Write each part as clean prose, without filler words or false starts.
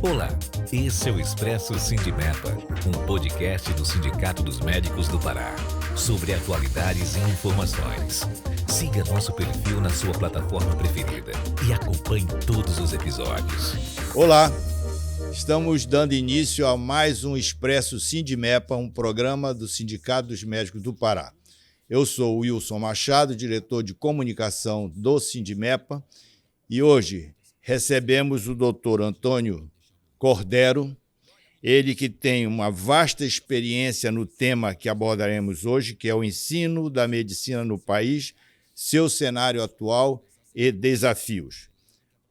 Olá, esse é o Expresso Sindimepa, um podcast do Sindicato dos Médicos do Pará, sobre atualidades e informações. Siga nosso perfil na sua plataforma preferida e acompanhe todos os episódios. Olá, estamos dando início a mais um Expresso Sindimepa, um programa do Sindicato dos Médicos do Pará. Eu sou o Wilson Machado, diretor de comunicação do Sindimepa, e hoje recebemos o Dr. Antônio Cordero, ele que tem uma vasta experiência no tema que abordaremos hoje, que é o ensino da medicina no país, seu cenário atual e desafios.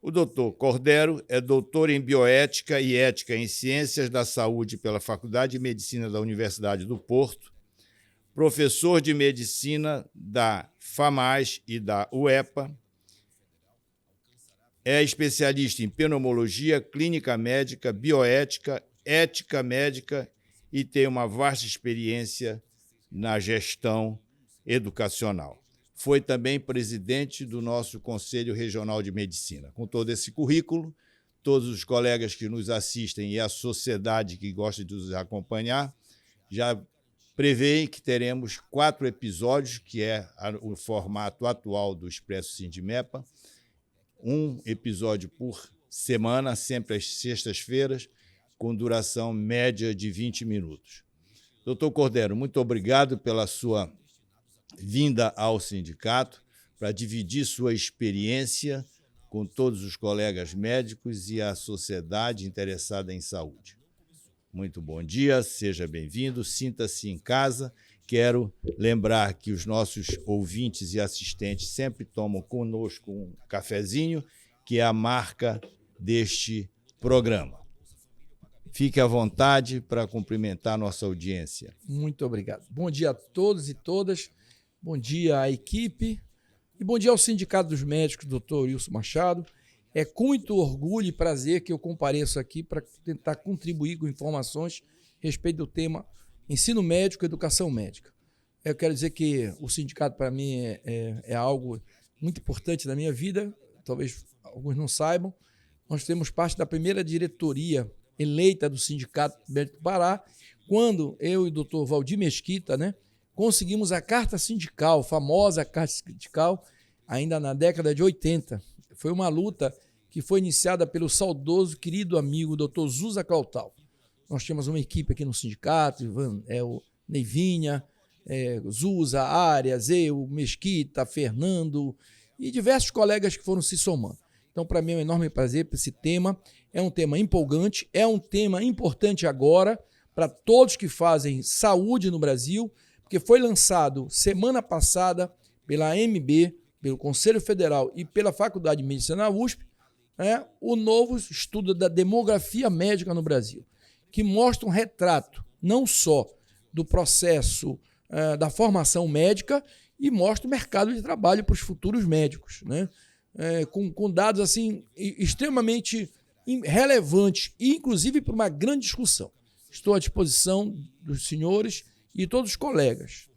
O Dr. Cordero é doutor em bioética e ética em ciências da saúde pela Faculdade de Medicina da Universidade do Porto, professor de medicina da FAMAS e da UEPA, é especialista em pneumologia, clínica médica, bioética, ética médica e tem uma vasta experiência na gestão educacional. Foi também presidente do nosso Conselho Regional de Medicina. Com todo esse currículo, todos os colegas que nos assistem e a sociedade que gosta de nos acompanhar já preveem que teremos 4 episódios, que é o formato atual do Expresso Sindimepa, um episódio por semana, sempre às sextas-feiras, com duração média de 20 minutos. Doutor Cordero, muito obrigado pela sua vinda ao sindicato para dividir sua experiência com todos os colegas médicos e a sociedade interessada em saúde. Muito bom dia, seja bem-vindo, sinta-se em casa. Quero lembrar que os nossos ouvintes e assistentes sempre tomam conosco um cafezinho, que é a marca deste programa. Fique à vontade para cumprimentar a nossa audiência. Muito obrigado. Bom dia a todos e todas, bom dia à equipe e bom dia ao Sindicato dos Médicos, doutor Wilson Machado. É com muito orgulho e prazer que eu compareço aqui para tentar contribuir com informações a respeito do tema ensino médico e educação médica. Eu quero dizer que o sindicato, para mim, é algo muito importante na minha vida, talvez alguns não saibam. Nós temos parte da primeira diretoria eleita do Sindicato Médico do Pará, quando eu e o doutor Valdir Mesquita, conseguimos a carta sindical, a famosa carta sindical, ainda na década de 80. Foi uma luta que foi iniciada pelo saudoso, querido amigo, doutor Zusa Clautal. Nós tínhamos uma equipe aqui no sindicato, o Neivinha, Zusa, Arias, eu, Mesquita, Fernando e diversos colegas que foram se somando. Então, para mim é um enorme prazer para esse tema. É um tema empolgante, é um tema importante agora para todos que fazem saúde no Brasil, porque foi lançado semana passada pela AMB, pelo Conselho Federal e pela Faculdade de Medicina da USP, o novo estudo da demografia médica no Brasil, que mostra um retrato não só do processo da formação médica e mostra o mercado de trabalho para os futuros médicos, com dados assim, extremamente relevantes e, inclusive, para uma grande discussão. Estou à disposição dos senhores e todos os colegas.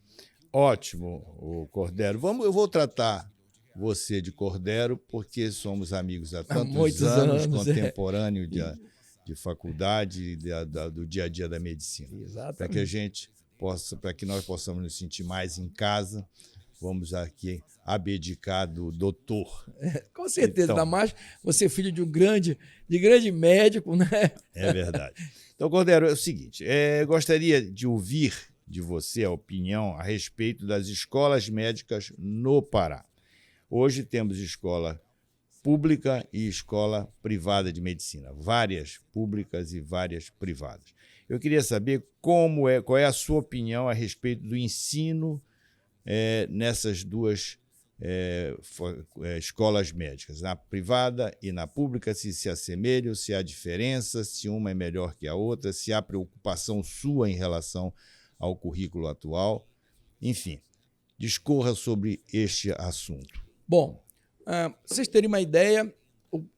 Ótimo, Cordero. Eu vou tratar você de Cordero, porque somos amigos há tantos anos, contemporâneo de faculdade, do dia a dia da medicina. Exatamente. Para que nós possamos nos sentir mais em casa, vamos aqui abdicar do doutor. Com certeza, então, ainda mais você filho de grande médico, né? É verdade. Então, Cordero, é o seguinte, gostaria de ouvir de você a opinião a respeito das escolas médicas no Pará. Hoje temos escola pública e escola privada de medicina, várias públicas e várias privadas. Eu queria saber qual é a sua opinião a respeito do ensino nessas duas escolas médicas, na privada e na pública, se assemelham, se há diferença, se uma é melhor que a outra, se há preocupação sua em relação ao currículo atual. Enfim, discorra sobre este assunto. Bom, para vocês terem uma ideia,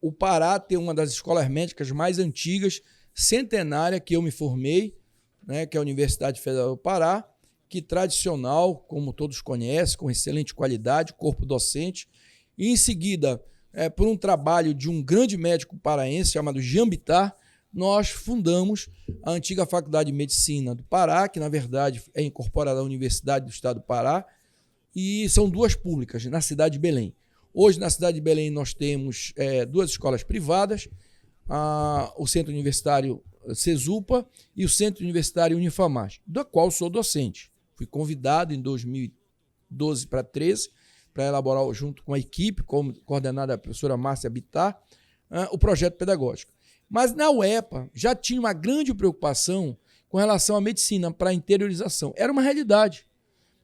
o Pará tem uma das escolas médicas mais antigas, centenária, que eu me formei, que é a Universidade Federal do Pará, que tradicional, como todos conhecem, com excelente qualidade, corpo docente, e em seguida, por um trabalho de um grande médico paraense chamado Jean Bittar, nós fundamos a antiga Faculdade de Medicina do Pará, que, na verdade, é incorporada à Universidade do Estado do Pará, e são duas públicas, na cidade de Belém. Hoje, na cidade de Belém, nós temos duas escolas privadas, o Centro Universitário Cesupa e o Centro Universitário Unifamar, da qual sou docente. Fui convidado em 2012 para 2013 para elaborar, junto com a equipe, coordenada pela professora Márcia Bittar, o projeto pedagógico. Mas na UEPA já tinha uma grande preocupação com relação à medicina para a interiorização. Era uma realidade.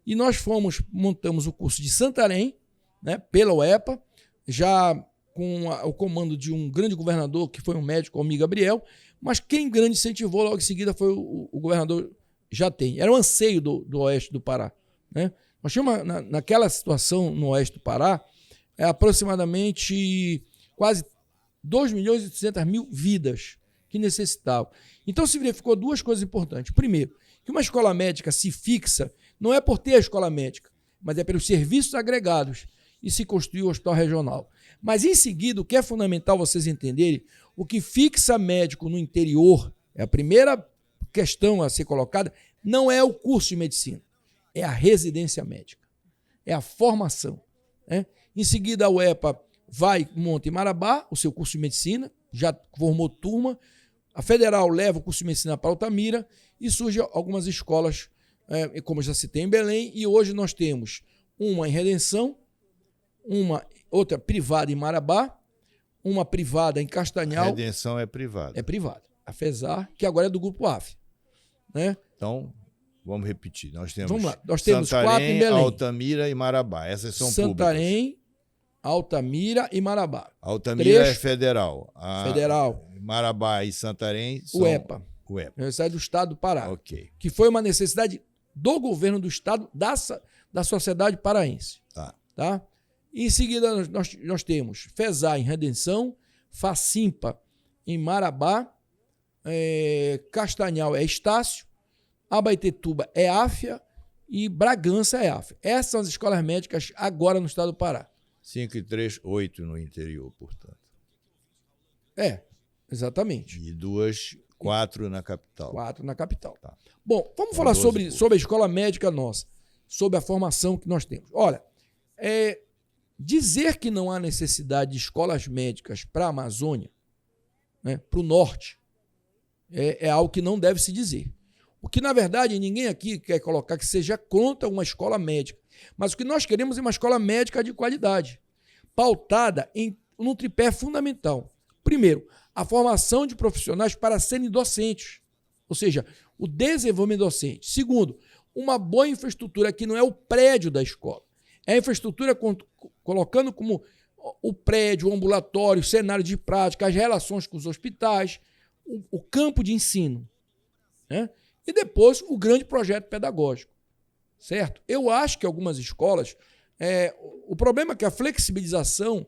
E nós montamos o curso de Santarém, né, pela UEPA, já com o comando de um grande governador, que foi um médico, Almir Gabriel, mas quem grande incentivou logo em seguida foi o governador Jatém. Era um anseio do oeste do Pará, né? Nós tínhamos, naquela situação no oeste do Pará, aproximadamente quase 2.800.000 vidas que necessitavam. Então se verificou duas coisas importantes. Primeiro, que uma escola médica se fixa não é por ter a escola médica, mas é pelos serviços agregados, e se construiu o hospital regional. Mas em seguida, o que é fundamental vocês entenderem, o que fixa médico no interior, é a primeira questão a ser colocada, não é o curso de medicina, é a residência médica, é a formação, né? Em seguida, a UEPA monta em Marabá o seu curso de medicina, já formou turma, a Federal leva o curso de medicina para Altamira e surgem algumas escolas, como já citei, em Belém, e hoje nós temos uma em Redenção, outra privada em Marabá, uma privada em Castanhal. A Redenção é privada. É privada. A FESAR, que agora é do Grupo AF, né? Então, vamos repetir. Nós temos, nós temos Santarém, 4 em Belém. Altamira e Marabá. Essas são Santarém, públicas. Altamira e Marabá. Altamira é federal. Federal. Marabá e Santarém são UEPA. Universidade do Estado do Pará. Ok. Que foi uma necessidade do governo do Estado, da sociedade paraense. Tá? Em seguida, nós temos FESAR em Redenção, Facimpa em Marabá, Castanhal é Estácio, Abaetetuba é Áfia e Bragança é Áfia. Essas são as escolas médicas agora no estado do Pará. 5 e 3, 8 no interior, portanto. Exatamente. E 4 na capital. 4 na capital. Tá. Bom, vamos falar sobre a escola médica nossa, sobre a formação que nós temos. Olha, dizer que não há necessidade de escolas médicas para a Amazônia, né, para o norte, é algo que não deve se dizer. O que, na verdade, ninguém aqui quer colocar que seja contra uma escola médica. Mas o que nós queremos é uma escola médica de qualidade, pautada num tripé fundamental. Primeiro, a formação de profissionais para serem docentes, ou seja, o desenvolvimento docente. Segundo, uma boa infraestrutura, que não é o prédio da escola. É a infraestrutura colocando como o prédio, o ambulatório, o cenário de prática, as relações com os hospitais, o campo de ensino, né? E depois o grande projeto pedagógico, certo? Eu acho que algumas escolas, o problema é que a flexibilização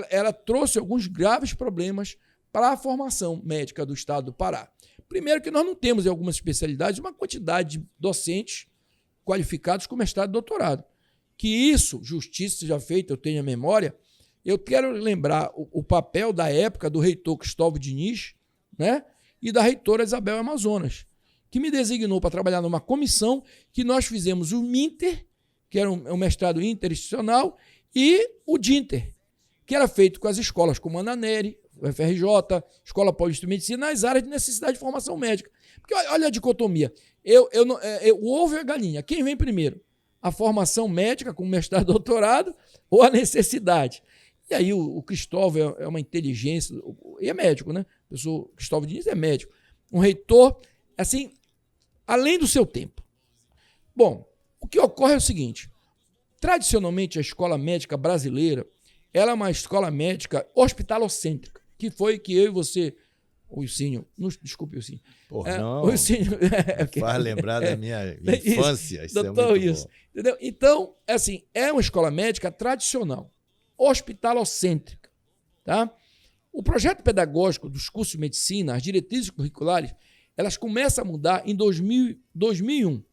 ela trouxe alguns graves problemas para a formação médica do estado do Pará. Primeiro que nós não temos em algumas especialidades uma quantidade de docentes qualificados com mestrado e doutorado. Que isso, justiça seja feita, eu tenho a memória, eu quero lembrar o papel da época do reitor Cristóvão Diniz, né, e da reitora Isabel Amazonas, que me designou para trabalhar numa comissão que nós fizemos o MINTER, que era um mestrado interinstitucional, e o DINTER, que era feito com as escolas como a Ananeri, o FRJ, Escola Paulista de Medicina, nas áreas de necessidade de formação médica. Porque olha a dicotomia, o ovo e a galinha, quem vem primeiro? A formação médica com mestrado e doutorado ou a necessidade? E aí o Cristóvão é uma inteligência, e é médico, né? O Cristóvão Diniz é médico. Um reitor, assim, além do seu tempo. Bom, o que ocorre é o seguinte, tradicionalmente a escola médica brasileira, ela é uma escola médica hospitalocêntrica, que foi que eu e você, o Ilcínio, desculpe, Ilcínio. Não, o Ilcínio, faz lembrar da minha infância, isso doutor, é muito bom. Entendeu? Então, assim, é uma escola médica tradicional, hospitalocêntrica, tá? O projeto pedagógico dos cursos de medicina, as diretrizes curriculares, elas começam a mudar em 2001.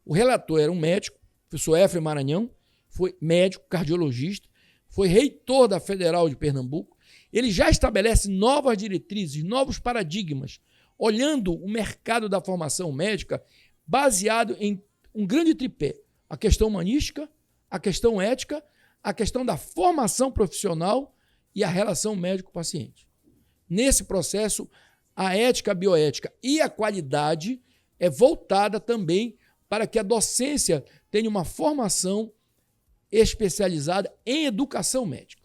O relator era um médico, o professor Éfrem Maranhão, foi médico, cardiologista, foi reitor da Federal de Pernambuco, ele já estabelece novas diretrizes, novos paradigmas, olhando o mercado da formação médica baseado em um grande tripé: a questão humanística, a questão ética, a questão da formação profissional e a relação médico-paciente. Nesse processo, a ética, a bioética e a qualidade é voltada também para que a docência tenha uma formação especializada em educação médica.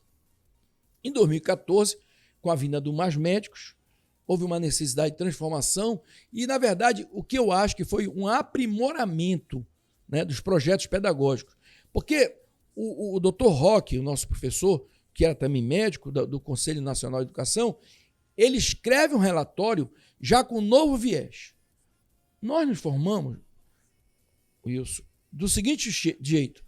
Em 2014, com a vinda do Mais Médicos, houve uma necessidade de transformação e, na verdade, o que eu acho que foi um aprimoramento, né, dos projetos pedagógicos. Porque o Dr. Roque, o nosso professor, que era também médico do Conselho Nacional de Educação, ele escreve um relatório já com um novo viés. Nós nos formamos, Wilson, do seguinte jeito: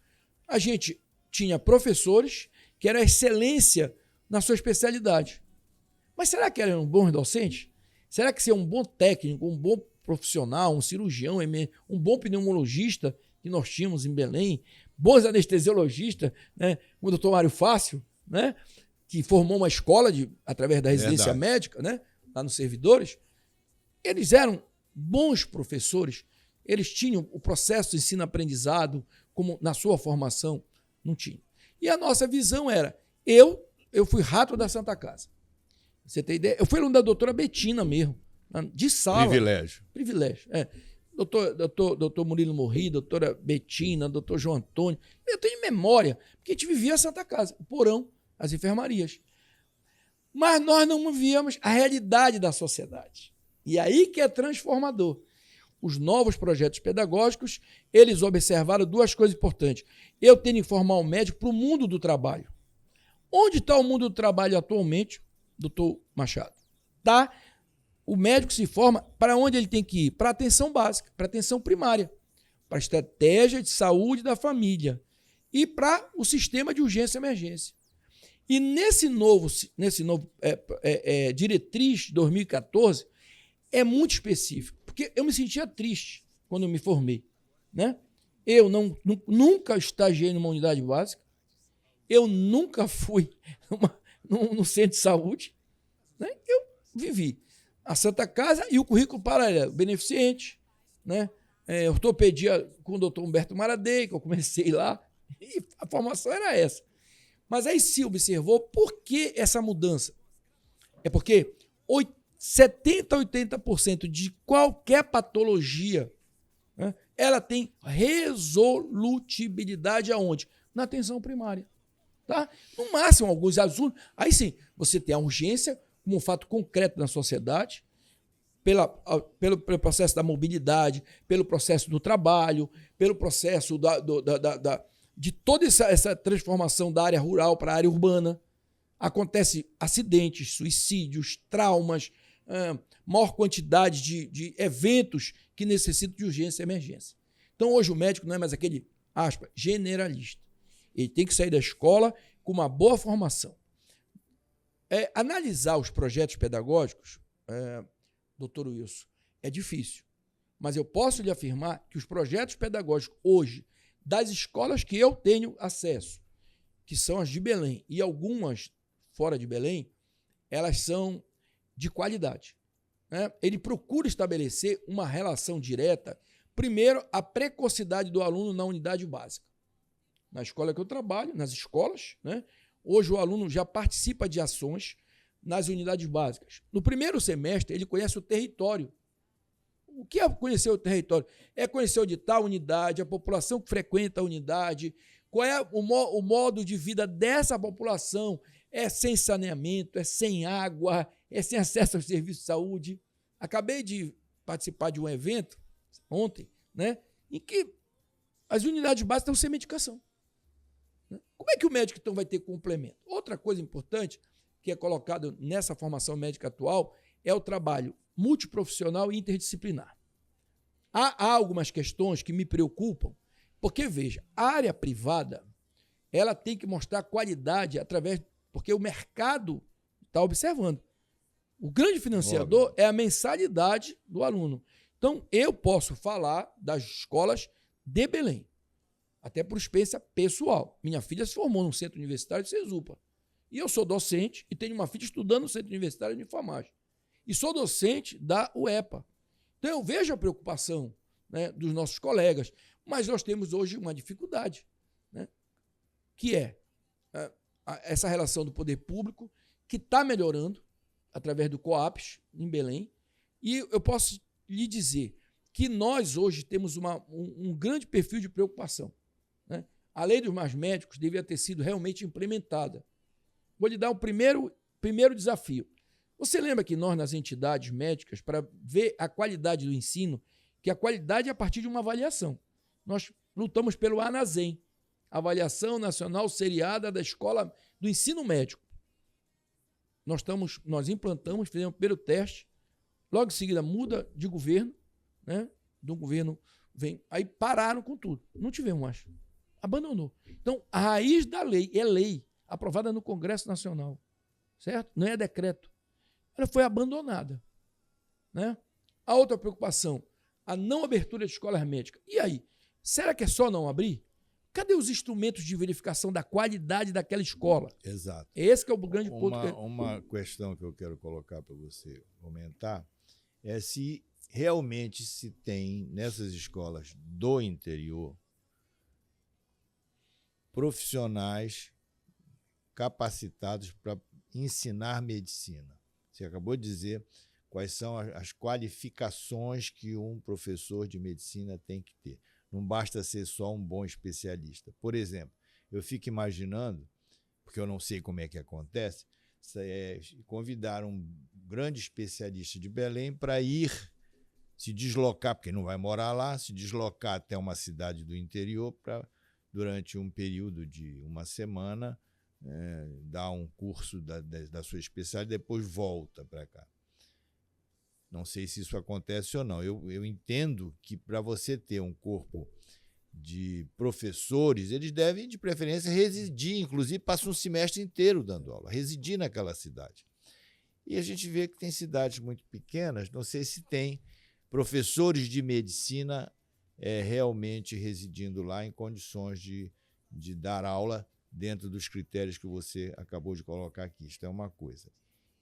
a gente tinha professores que eram excelência na sua especialidade. Mas será que eram bons docentes? Será que ser um bom técnico, um bom profissional, um cirurgião, um bom pneumologista que nós tínhamos em Belém, bons anestesiologistas, né, como o doutor Mário Fácil, né, que formou uma escola através da residência médica, né, lá nos Servidores, eles eram bons professores, eles tinham o processo de ensino-aprendizado como na sua formação, não tinha. E a nossa visão era, eu fui rato da Santa Casa. Você tem ideia? Eu fui aluno da doutora Betina mesmo, de sala. Privilégio, é. Doutor Murilo Morri, doutora Betina, doutor João Antônio. Eu tenho memória, porque a gente vivia a Santa Casa, o porão, as enfermarias. Mas nós não víamos a realidade da sociedade. E aí que é transformador. Os novos projetos pedagógicos, eles observaram duas coisas importantes. Eu tenho que formar um médico para o mundo do trabalho. Onde está o mundo do trabalho atualmente, doutor Machado? Tá. O médico se forma para onde ele tem que ir? Para a atenção básica, para a atenção primária, para a estratégia de saúde da família e para o sistema de urgência e emergência. E nesse novo diretriz de 2014 é muito específico, porque eu me sentia triste quando eu me formei, né? Eu nunca estagiei numa unidade básica, eu nunca fui no centro de saúde, né? Eu vivi a Santa Casa e o currículo paralelo, beneficente, né? Ortopedia com o doutor Humberto Maradei, que eu comecei lá, e a formação era essa. Mas aí se observou por que essa mudança. É porque 70% a 80% de qualquer patologia, né, ela tem resolutibilidade aonde? Na atenção primária. Tá? No máximo, alguns alunos. Aí sim, você tem a urgência como um fato concreto na sociedade, pelo processo da mobilidade, pelo processo do trabalho, pelo processo de toda essa transformação da área rural para a área urbana. Acontece acidentes, suicídios, traumas, maior quantidade de eventos que necessitam de urgência e emergência. Então, hoje o médico não é mais aquele, aspas, generalista. Ele tem que sair da escola com uma boa formação. Analisar os projetos pedagógicos, doutor Wilson, é difícil. Mas eu posso lhe afirmar que os projetos pedagógicos hoje, das escolas que eu tenho acesso, que são as de Belém e algumas fora de Belém, elas são de qualidade, né? Ele procura estabelecer uma relação direta, primeiro, a precocidade do aluno na unidade básica. Na escola que eu trabalho, nas escolas, né? Hoje o aluno já participa de ações nas unidades básicas. No primeiro semestre, ele conhece o território. O que é conhecer o território? É conhecer onde está a unidade, a população que frequenta a unidade, qual é o modo de vida dessa população. É sem saneamento, é sem água, é sem acesso ao serviço de saúde. Acabei de participar de um evento ontem, né, em que as unidades básicas estão sem medicação. Como é que o médico então vai ter complemento? Outra coisa importante que é colocado nessa formação médica atual é o trabalho multiprofissional e interdisciplinar. Há algumas questões que me preocupam, porque, veja, a área privada ela tem que mostrar qualidade porque o mercado está observando. O grande financiador é a mensalidade do aluno. Então, eu posso falar das escolas de Belém, até por experiência pessoal. Minha filha se formou num centro universitário de Cesupa. E eu sou docente e tenho uma filha estudando no Centro Universitário de Enfermagem. E sou docente da UEPA. Então eu vejo a preocupação, né, dos nossos colegas, mas nós temos hoje uma dificuldade, né, que é essa relação do poder público, que está melhorando através do COAPS em Belém. E eu posso lhe dizer que nós hoje temos um grande perfil de preocupação, né? A lei dos mais médicos devia ter sido realmente implementada. Vou lhe dar o primeiro desafio. Você lembra que nós, nas entidades médicas, para ver a qualidade do ensino, que a qualidade é a partir de uma avaliação. Nós lutamos pelo ANASEM, Avaliação Nacional Seriada da Escola do Ensino Médico. Nós implantamos, fizemos o primeiro teste, logo em seguida muda de governo, né? Do governo vem, aí pararam com tudo. Não tivemos mais. Abandonou. Então, a raiz da lei é lei, aprovada no Congresso Nacional, certo? Não é decreto. Ela foi abandonada, né? A outra preocupação, a não abertura de escolas médicas. E aí, será que é só não abrir? Cadê os instrumentos de verificação da qualidade daquela escola? Exato. Esse que é o grande ponto. Uma questão que eu quero colocar para você comentar é se realmente se tem nessas escolas do interior profissionais capacitados para ensinar medicina. Você acabou de dizer quais são as qualificações que um professor de medicina tem que ter. Não basta ser só um bom especialista. Por exemplo, eu fico imaginando, porque eu não sei como é que acontece, convidar um grande especialista de Belém para ir se deslocar, porque não vai morar lá, se deslocar até uma cidade do interior para, durante um período de uma semana, dar um curso da sua especialidade, depois volta para cá. Não sei se isso acontece ou não. Eu entendo que para você ter um corpo de professores, eles devem, de preferência, residir, inclusive passa um semestre inteiro dando aula, residir naquela cidade. E a gente vê que tem cidades muito pequenas, não sei se tem professores de medicina realmente residindo lá em condições de dar aula dentro dos critérios que você acabou de colocar aqui. Isto é uma coisa.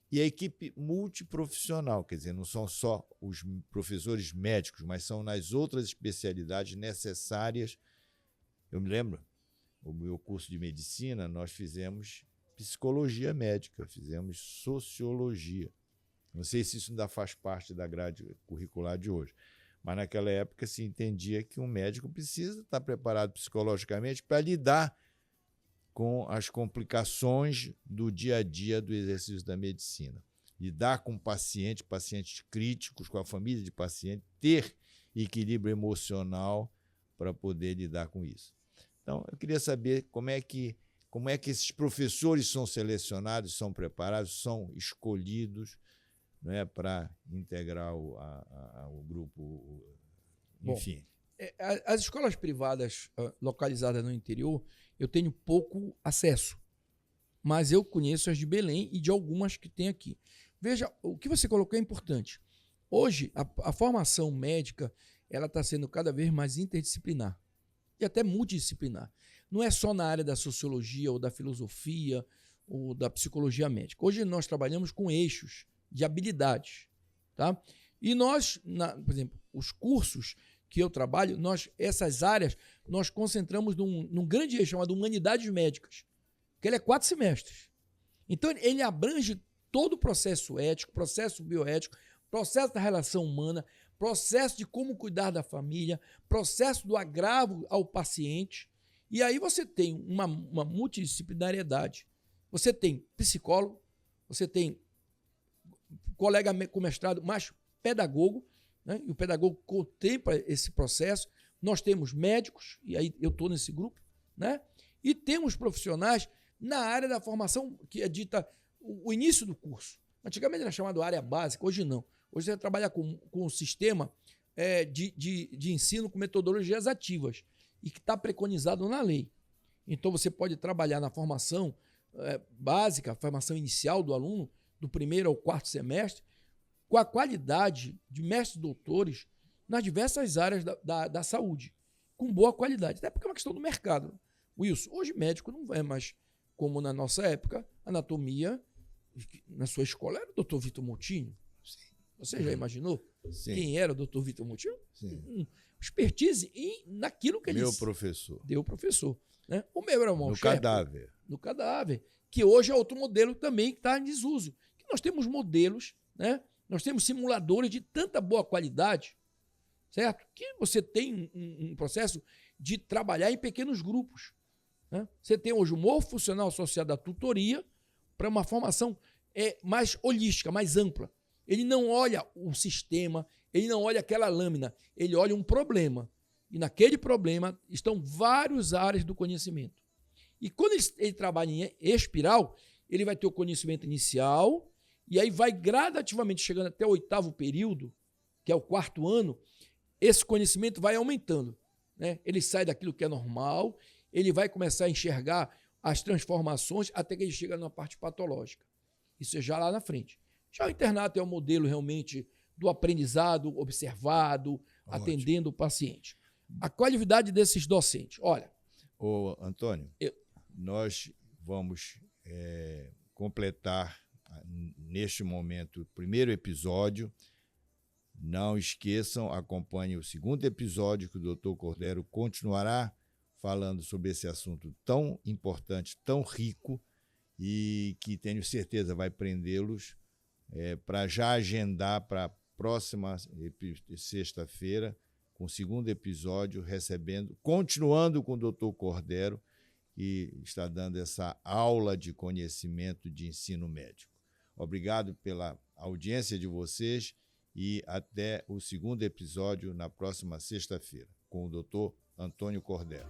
E a equipe multiprofissional, quer dizer, não são só os professores médicos, mas são nas outras especialidades necessárias. Eu me lembro, no meu curso de medicina, nós fizemos psicologia médica, fizemos sociologia. Não sei se isso ainda faz parte da grade curricular de hoje, mas naquela época se entendia que um médico precisa estar preparado psicologicamente para lidar com as complicações do dia a dia do exercício da medicina. Lidar com pacientes críticos, com a família de paciente, ter equilíbrio emocional para poder lidar com isso. Então, eu queria saber como é que esses professores são selecionados, são preparados, são escolhidos, não é, para integrar o grupo, enfim. Bom, as escolas privadas localizadas no interior, eu tenho pouco acesso, mas eu conheço as de Belém e de algumas que tem aqui. Veja, o que você colocou é importante. Hoje, a formação médica ela está sendo cada vez mais interdisciplinar e até multidisciplinar. Não é só na área da sociologia ou da filosofia ou da psicologia médica. Hoje nós trabalhamos com eixos de habilidades, tá? E nós, por exemplo, os cursos que eu trabalho, essas áreas, nós concentramos num grande eixo chamado Humanidades Médicas, que ele é 4 semestres. Então, ele abrange todo o processo ético, processo bioético, processo da relação humana, processo de como cuidar da família, processo do agravo ao paciente. E aí você tem uma multidisciplinariedade. Você tem psicólogo, você tem colega com mestrado, mais pedagogo, né? E o pedagogo contempla esse processo. Nós temos médicos, e aí eu estou nesse grupo, né? E temos profissionais na área da formação, que é dita o início do curso. Antigamente era chamado área básica, hoje não. Hoje você trabalha com um sistema de ensino com metodologias ativas e que está preconizado na lei. Então você pode trabalhar na formação básica, formação inicial do aluno, do 1º ao 4º semestre, com a qualidade de mestres doutores nas diversas áreas da saúde, com boa qualidade. Até porque é uma questão do mercado. Wilson, hoje médico não é mais como na nossa época, anatomia, na sua escola, era o Dr. Vitor Moutinho. Sim. Você já imaginou quem era o Dr. Vitor Moutinho? Expertise naquilo que ele Meu professor. deu professor. Né? O meu era o No cadáver. No cadáver, que hoje é outro modelo também que está em desuso. Que nós temos modelos, né? Nós temos simuladores de tanta boa qualidade, certo? Que você tem um processo de trabalhar em pequenos grupos. Né? Você tem hoje o morfofuncional associado à tutoria para uma formação mais holística, mais ampla. Ele não olha o sistema, ele não olha aquela lâmina, ele olha um problema. E naquele problema estão várias áreas do conhecimento. E quando ele trabalha em espiral, ele vai ter o conhecimento inicial, e aí vai gradativamente chegando até o 8º período, que é o 4º ano, esse conhecimento vai aumentando. Né? Ele sai daquilo que é normal, ele vai começar a enxergar as transformações até que ele chega na parte patológica. Isso é já lá na frente. Já o internato é o modelo realmente do aprendizado observado, atendendo o paciente. A qualidade desses docentes. Olha. Ô, Antônio, nós vamos completar neste momento o primeiro episódio. Não esqueçam, acompanhem o segundo episódio, que o Dr. Cordero continuará falando sobre esse assunto tão importante, tão rico, e que tenho certeza vai prendê-los para já agendar para a próxima sexta-feira, com o segundo episódio, continuando com o Dr. Cordero, que está dando essa aula de conhecimento de ensino médico. Obrigado pela audiência de vocês e até o segundo episódio na próxima sexta-feira, com o Dr. Antônio Cordero.